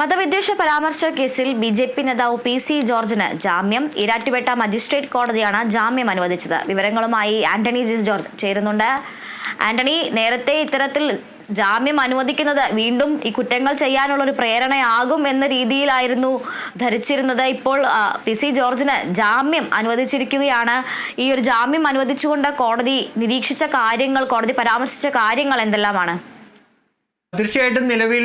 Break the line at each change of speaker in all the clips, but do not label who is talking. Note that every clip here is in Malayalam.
മതവിദ്വേഷ പരാമർശ കേസിൽ ബി.ജെ.പി നേതാവ് പി.സി. ജോർജിന് ജാമ്യം. ഈരാറ്റുപേട്ട മജിസ്ട്രേറ്റ് കോടതിയാണ് ജാമ്യം അനുവദിച്ചത്. വിവരങ്ങളുമായി ആന്റണി ജി ജോർജ് ചേരുന്നുണ്ട്. ആന്റണി, നേരത്തെ ഇത്തരത്തിൽ ജാമ്യം അനുവദിക്കുന്നത് വീണ്ടും ഈ കുറ്റങ്ങൾ ചെയ്യാനുള്ള ഒരു പ്രേരണയാകും എന്ന രീതിയിലായിരുന്നു ധരിച്ചിരുന്നത്. ഇപ്പോൾ പി.സി. ജോർജിന് ജാമ്യം അനുവദിച്ചിരിക്കുകയാണ്. ഈ ഒരു ജാമ്യം അനുവദിച്ചുകൊണ്ട് കോടതി നിരീക്ഷിച്ച കാര്യങ്ങൾ, കോടതി പരാമർശിച്ച കാര്യങ്ങൾ എന്തെല്ലാമാണ്?
തീർച്ചയായിട്ടും നിലവിൽ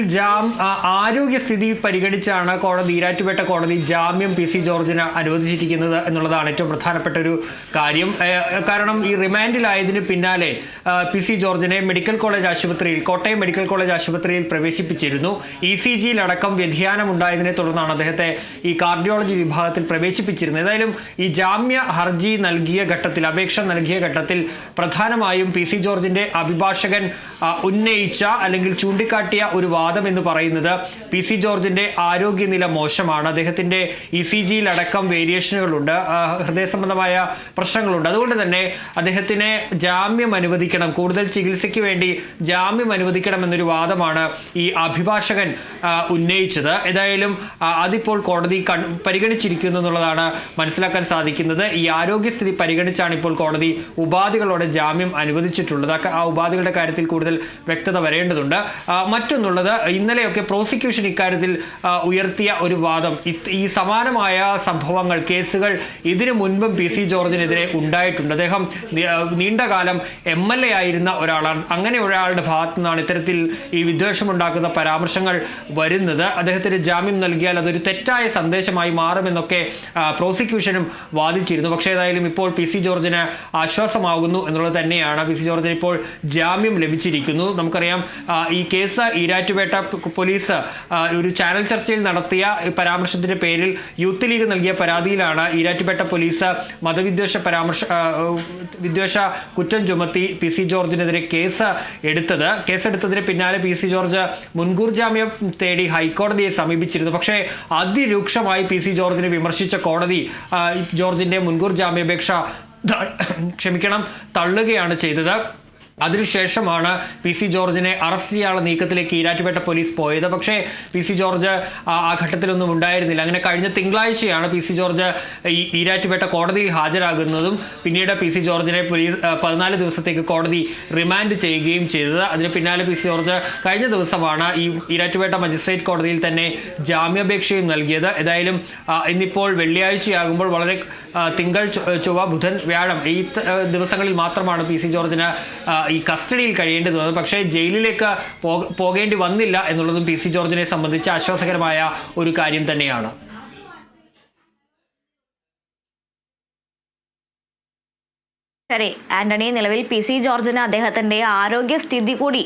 ആരോഗ്യസ്ഥിതി പരിഗണിച്ചാണ് ഈരാറ്റുപേട്ട കോടതി ജാമ്യം പി.സി. ജോർജിന് അനുവദിച്ചിരിക്കുന്നത് എന്നുള്ളതാണ് ഏറ്റവും പ്രധാനപ്പെട്ട ഒരു കാര്യം. കാരണം ഈ റിമാൻഡിലായതിന് പിന്നാലെ പി.സി. ജോർജിനെ കോട്ടയം മെഡിക്കൽ കോളേജ് ആശുപത്രിയിൽ പ്രവേശിപ്പിച്ചിരുന്നു. ECGയിലടക്കം വ്യതിയാനം ഉണ്ടായതിനെ തുടർന്നാണ് അദ്ദേഹത്തെ ഈ കാർഡിയോളജി വിഭാഗത്തിൽ പ്രവേശിപ്പിച്ചിരുന്നത്. ഏതായാലും ഈ ജാമ്യ ഹർജി അപേക്ഷ നൽകിയ ഘട്ടത്തിൽ പ്രധാനമായും പി.സി. ജോർജിന്റെ അഭിഭാഷകൻ ഉന്നയിച്ച അല്ലെങ്കിൽ ചൂണ്ടിക്കാട്ടിയ ഒരു വാദം എന്ന് പറയുന്നത് പി.സി. ജോർജിന്റെ ആരോഗ്യനില മോശമാണ്. അദ്ദേഹത്തിന്റെ ECGയിലടക്കം വേരിയേഷനുകളുണ്ട്, ഹൃദയ സംബന്ധമായ പ്രശ്നങ്ങളുണ്ട്. അതുകൊണ്ട് തന്നെ അദ്ദേഹത്തിന് ജാമ്യം അനുവദിക്കണം, കൂടുതൽ ചികിത്സയ്ക്ക് വേണ്ടി ജാമ്യം അനുവദിക്കണം എന്നൊരു വാദമാണ് ഈ അഭിഭാഷകൻ ഉന്നയിച്ചത്. ഏതായാലും അതിപ്പോൾ കോടതി പരിഗണിച്ചിരിക്കുന്നു എന്നുള്ളതാണ് മനസ്സിലാക്കാൻ സാധിക്കുന്നത്. ഈ ആരോഗ്യസ്ഥിതി പരിഗണിച്ചാണ് ഇപ്പോൾ കോടതി ഉപാധികളോടെ ജാമ്യം അനുവദിച്ചിട്ടുള്ളത്. ആ ഉപാധികളുടെ കാര്യത്തിൽ കൂടുതൽ വ്യക്തത വരേണ്ടതുണ്ട്. മറ്റൊന്നുള്ളത്, ഇന്നലെയൊക്കെ പ്രോസിക്യൂഷൻ ഇക്കാര്യത്തിൽ ഉയർത്തിയ ഒരു വാദം, ഈ സമാനമായ സംഭവങ്ങൾ, കേസുകൾ ഇതിനു മുൻപും പി.സി. ജോർജിനെതിരെ ഉണ്ടായിട്ടുണ്ട്. അദ്ദേഹം നീണ്ടകാലം MLA ആയിരുന്ന ഒരാളാണ്. അങ്ങനെ ഒരാളുടെ ഭാഗത്തു നിന്നാണ് ഇത്തരത്തിൽ ഈ വിദ്വേഷമുണ്ടാക്കുന്ന പരാമർശങ്ങൾ വരുന്നത്. അദ്ദേഹത്തിന് ജാമ്യം നൽകിയാൽ അതൊരു തെറ്റായ സന്ദേശമായി മാറുമെന്നൊക്കെ പ്രോസിക്യൂഷനും വാദിച്ചിരുന്നു. പക്ഷേ ഏതായാലും ഇപ്പോൾ പി.സി. ജോർജിന് ആശ്വാസമാകുന്നു എന്നുള്ളത് തന്നെയാണ്. പി.സി. ജോർജിന് ഇപ്പോൾ ജാമ്യം ലഭിച്ചിരിക്കുന്നു. നമുക്കറിയാം, ഈ കേസ് ഈരാറ്റുപേട്ട പോലീസ് ഒരു ചാനൽ ചർച്ചയിൽ നടത്തിയ പരാമർശത്തിന്റെ പേരിൽ യൂത്ത് ലീഗ് നൽകിയ പരാതിയിലാണ് ഈരാറ്റുപേട്ട പോലീസ് വിദ്വേഷ കുറ്റം ചുമത്തി പി.സി. ജോർജിനെതിരെ കേസെടുത്തതിന് പിന്നാലെ പി.സി. ജോർജ് മുൻകൂർ ജാമ്യം തേടി ഹൈക്കോടതിയെ സമീപിച്ചിരുന്നു. പക്ഷേ അതിരൂക്ഷമായി പി.സി. ജോർജിനെ വിമർശിച്ച കോടതി ജോർജിന്റെ മുൻകൂർ ജാമ്യാപേക്ഷ തള്ളുകയാണ് ചെയ്തത്. അതിനുശേഷമാണ് പി.സി. ജോർജിനെ അറസ്റ്റ് ചെയ്യാനുള്ള നീക്കത്തിലേക്ക് ഈരാറ്റുപേട്ട പോലീസ് പോയത്. പക്ഷേ പി.സി. ജോർജ് ആ ഘട്ടത്തിലൊന്നും ഉണ്ടായിരുന്നില്ല. അങ്ങനെ കഴിഞ്ഞ തിങ്കളാഴ്ചയാണ് പി.സി. ജോർജ് ഈ ഈരാറ്റുപേട്ട കോടതിയിൽ ഹാജരാകുന്നതും പിന്നീട് പി.സി. ജോർജിനെ പോലീസ് 14 ദിവസത്തേക്ക് കോടതി റിമാൻഡ് ചെയ്യുകയും ചെയ്തത്. അതിന് പിന്നാലെ പി.സി. ജോർജ് കഴിഞ്ഞ ദിവസമാണ് ഈ ഈരാറ്റുപേട്ട മജിസ്ട്രേറ്റ് കോടതിയിൽ തന്നെ ജാമ്യാപേക്ഷയും നൽകിയത്. ഏതായാലും ഇന്നിപ്പോൾ വെള്ളിയാഴ്ചയാകുമ്പോൾ വളരെ തിങ്കൾ, ചൊവ്വ, ബുധൻ, വ്യാഴം ഈ ദിവസങ്ങളിൽ മാത്രമാണ് പി.സി. ജോർജിന് ഈ കസ്റ്റഡിയിൽ കഴിയേണ്ടത് വന്നത്. പക്ഷേ ജയിലിലേക്ക് പോകേണ്ടി വന്നില്ല എന്നുള്ളതും പി.സി. ജോർജിനെ സംബന്ധിച്ച് ആശ്വാസകരമായ ഒരു കാര്യം തന്നെയാണ്.
ശരി ആന്റണി, നിലവിൽ പി.സി. ജോർജിന് അദ്ദേഹത്തിന്റെ ആരോഗ്യസ്ഥിതി കൂടി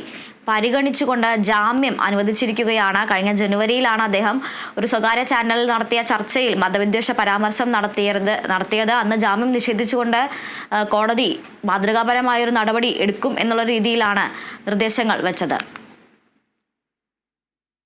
പരിഗണിച്ചുകൊണ്ട് ജാമ്യം അനുവദിച്ചിരിക്കുകയാണ്. കഴിഞ്ഞ ജനുവരിയിലാണ് അദ്ദേഹം ഒരു സ്വകാര്യ ചാനലിൽ നടത്തിയ ചർച്ചയിൽ മതവിദ്വേഷ പരാമർശം നടത്തിയത്. അന്ന് ജാമ്യം നിഷേധിച്ചുകൊണ്ട് കോടതി മാതൃകാപരമായൊരു നടപടി എടുക്കും എന്നുള്ള രീതിയിലാണ് നിർദ്ദേശങ്ങൾ വെച്ചത്.